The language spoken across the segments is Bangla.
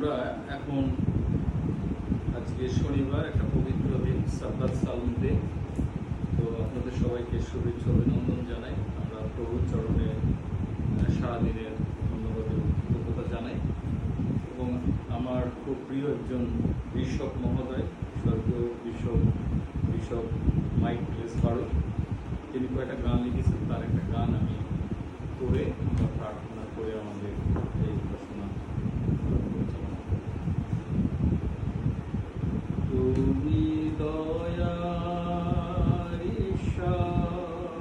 আমরা এখন আজকে শনিবার, একটা পবিত্র দিন, সাব্বাত সালাম দিন। তো আপনাদের সবাইকে শুভেচ্ছা অভিনন্দন জানাই। আমরা প্রভুর চরণে সারাদিনের ধন্যবাদ এবং কৃতজ্ঞতা জানাই। এবং আমার খুব প্রিয় একজন বিশপ মহোদয়, স্বর্গীয় বিশপ মাইক প্লেস ভারত, তিনি কয়েকটা গান লিখেছেন। তার একটা গান আমি করে বা প্রার্থনা করে আমাদের এই উপাসনা পরিচালনা করব। তুমি দয়ার ঈশ্বর,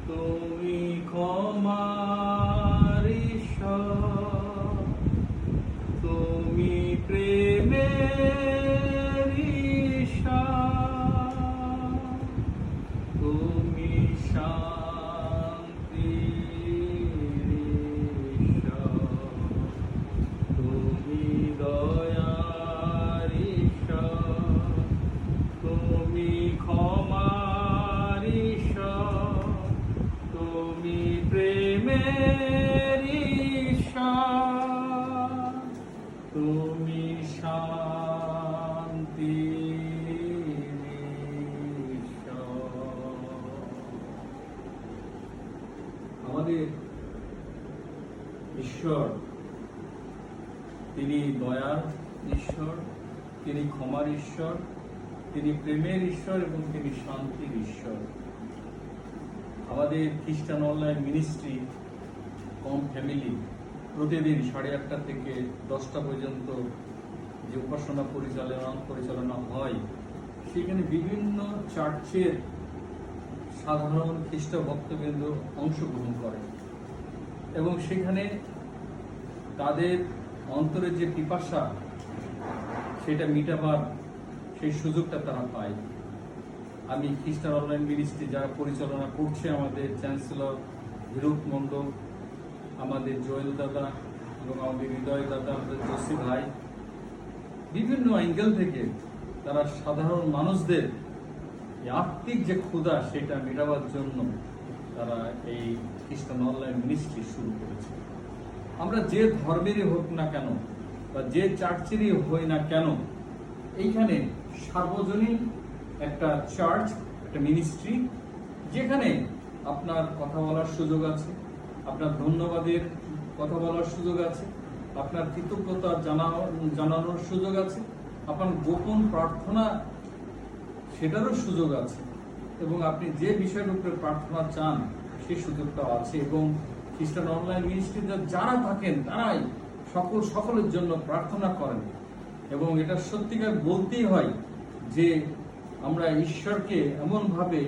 তুমি ক্ষমার ঈশ্বর, তুমি প্রেমের ঈশ্বর, তুমি শান্তির ঈশ্বর, তুমি দয়ার ঈশ্বর, তুমি ক্ষমার ঈশ্বর, তুমি প্রেমের ঈশ্বর, তুমি শান্তির ঈশ্বর। আমাদের ঈশ্বর, তিনি দয়ার ঈশ্বর, তিনি ক্ষমার ঈশ্বর, তিনি প্রেমের ঈশ্বর এবং তিনি শান্তির ঈশ্বর। আমাদের খ্রিস্টান অনলাইন মিনিস্ট্রি কম ফ্যামিলি প্রতিদিন 8:30 থেকে 10টা পর্যন্ত যে উপাসনা পরিচালনা হয়, সেখানে বিভিন্ন চার্চের সাধারণ খ্রিস্ট ভক্তবৃন্দ অংশগ্রহণ করে এবং সেখানে তাদের অন্তরের যে পিপাসা, সেটা মিটাবার সেই সুযোগটা তারা পায়। আমি খ্রিস্টান অনলাইন মিনিস্ট্রি যারা পরিচালনা করছে, আমাদের চ্যান্সেলর হিরুপ মণ্ডল, আমাদের জয়েল দাদা এবং আমাদের হৃদয় দাদা, আমাদের জসি ভাই, বিভিন্ন অ্যাঙ্গেল থেকে তারা সাধারণ মানুষদের আত্মিক যে ক্ষুধা, সেটা মেটাবার জন্য তারা এই খ্রিস্টান অনলাইন মিনিস্ট্রি শুরু করেছে। আমরা যে ধর্মেরই হোক না কেন বা যে চার্চেরই হই না কেন, এইখানে সার্বজনীন একটা চার্চ, একটা মিনিস্ট্রি, যেখানে আপনার কথা বলার সুযোগ আছে, আপনার ধন্যবাদের কথা বলার সুযোগ আছে, আপনার কৃতজ্ঞতা জানানোর সুযোগ আছে, আপনার গোপন প্রার্থনা সেটারও সুযোগ আছে, এবং আপনি যে বিষয়ের উপরে প্রার্থনা চান সেই সুযোগটাও আছে। এবং খ্রিস্টান অনলাইন মিনিস্ট্রিতে যারা থাকেন তারাই সকলের জন্য প্রার্থনা করেন। এবং এটা সত্যিকার বলতেই হয় যে আমরা ঈশ্বরকে এমনভাবে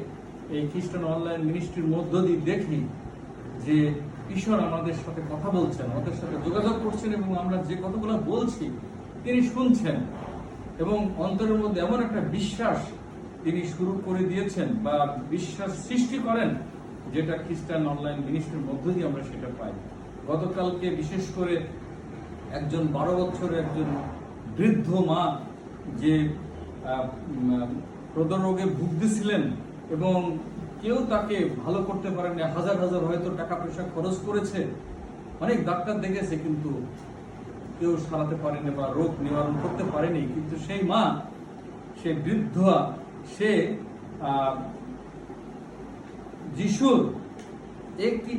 এই খ্রিস্টান অনলাইন মিনিস্ট্রির মধ্য দিয়ে দেখি যে ঈশ্বর আমাদের সাথে কথা বলছেন, আমাদের সাথে যোগাযোগ করছেন, এবং আমরা যে কথাগুলো বলছি তিনি শুনছেন, এবং অন্তরের মধ্যে এমন একটা বিশ্বাস তিনি শুরু করে দিয়েছেন বা বিশ্বাস সৃষ্টি করেন, যেটা খ্রিস্টান অনলাইন মিনিস্ট্রির মধ্য দিয়ে আমরা সেটা পাই। গতকালকে বিশেষ করে একজন 12 বছরের একজন বৃদ্ধ মা, যে হৃদরোগে ভুগতেছিলেন এবং কেউ তাকে ভালো করতে পারেনি, হাজার হাজার হয়তো টাকা পয়সা খরচ করেছে, অনেক ডাক্তার দেখেছে, কিন্তু কেউ সারাতে পারেনি বা রোগ নিবারণ করতে পারেনি। কিন্তু সেই মা, সে বৃদ্ধা, সে যিশুর একটি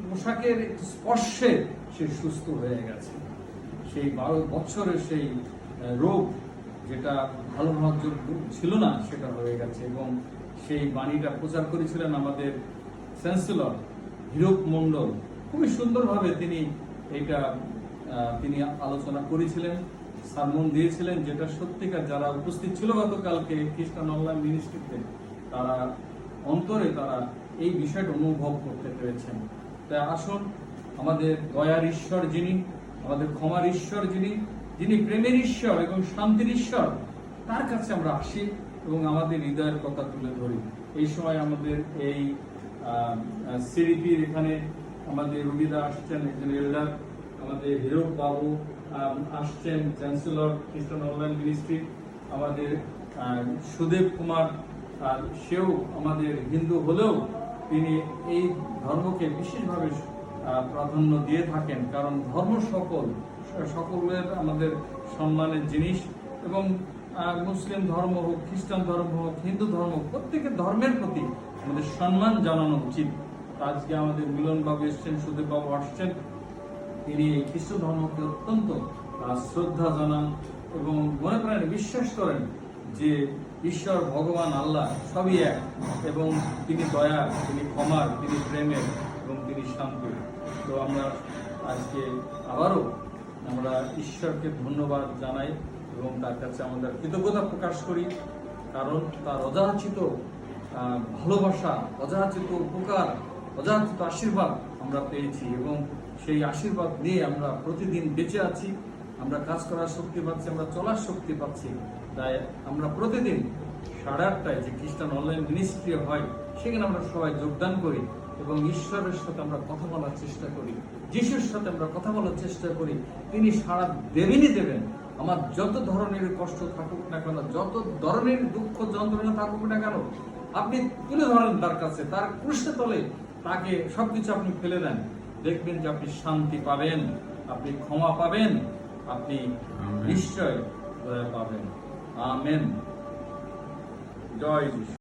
পোশাকের একটি স্পর্শে সে সুস্থ হয়ে গেছে। সেই 12 বছরের সেই রোগ, যেটা ভালো হওয়ার যোগ্য ছিল না, সেটা হয়ে গেছে। এবং সেই বাণীটা প্রচার করেছিলেন আমাদের চ্যান্সেলর হিরুপ মণ্ডল। খুবই সুন্দরভাবে তিনি আলোচনা করেছিলেন, সারমন দিয়েছিলেন, যেটা সত্যিকার যারা উপস্থিত ছিল গতকালকে খ্রিস্টান অনলাইন মিনিস্ট্রিতে, তারা অন্তরে তারা এই বিষয়টা অনুভব করতে পেরেছেন। তাই আসুন, আমাদের দয়ার ঈশ্বর যিনি, আমাদের ক্ষমার ঈশ্বর যিনি প্রেমের ঈশ্বর এবং শান্তির ঈশ্বর, তার কাছে আমরা আসি এবং আমাদের হৃদয়ের কথা তুলে ধরি। এই সময় আমাদের এই সিডিপির এখানে আমাদের রুবিদা আসছেন, একজন এল্ডার, আমাদের হিরুপ বাবু আসছেন, চ্যান্সেলর খ্রিস্টান অনলাইন মিনিস্ট্রি, আমাদের সুদেব কুমার, সেও আমাদের হিন্দু হলেও তিনি এই ধর্মকে বিশেষভাবে প্রাধান্য দিয়ে থাকেন, কারণ ধর্ম সকলের আমাদের সম্মানের জিনিস। এবং মুসলিম ধর্ম হোক, খ্রিস্টান ধর্ম হোক, হিন্দু ধর্ম হোক, প্রত্যেকের ধর্মের প্রতি আমাদের সম্মান জানানো উচিত। আজকে আমাদের মিলনবাবু এসছেন, সুদেববাবু আসছেন, তিনি এই খ্রিস্ট ধর্মকে অত্যন্ত শ্রদ্ধা জানান এবং মনে প্রাণে বিশ্বাস করেন যে ঈশ্বর, ভগবান, আল্লাহ সবই এক, এবং তিনি দয়ার, তিনি ক্ষমার, তিনি প্রেমের এবং তিনি শান্তির। তো আমরা আজকে আবারও আমরা ঈশ্বরকে ধন্যবাদ জানাই এবং তার কাছে আমাদের কৃতজ্ঞতা প্রকাশ করি, কারণ তার অযাচিত ভালোবাসা, অযাচিত উপকার, অযাচিত আশীর্বাদ আমরা পেয়েছি এবং সেই আশীর্বাদ নিয়ে আমরা প্রতিদিন বেঁচে আছি, আমরা কাজ করার শক্তি পাচ্ছি, আমরা চলার শক্তি পাচ্ছি। তাই আমরা প্রতিদিন 8:30টায় যে খ্রিস্টান অনলাইন মিনিস্ট্রি হয় সেখানে আমরা সবাই যোগদান করি এবং ঈশ্বরের সাথে আমরা কথা বলার চেষ্টা করি, যিশুর সাথে আমরা কথা বলার চেষ্টা করি। তিনি সাড়া দেবেনই দেবেন। আমার যত ধরনের কষ্ট থাকুক না কেন, যত ধরনের দুঃখ যন্ত্রণা থাকুক না কেন, আপনি তুলে ধরেন তার কাছে, তার ক্রুশে তলে তাকে সবকিছু আপনি ফেলে দেন, দেখবেন যে আপনি শান্তি পাবেন, আপনি ক্ষমা পাবেন, আপনি নিশ্চয় দয়া পাবেন। আমেন। জয় যিশু।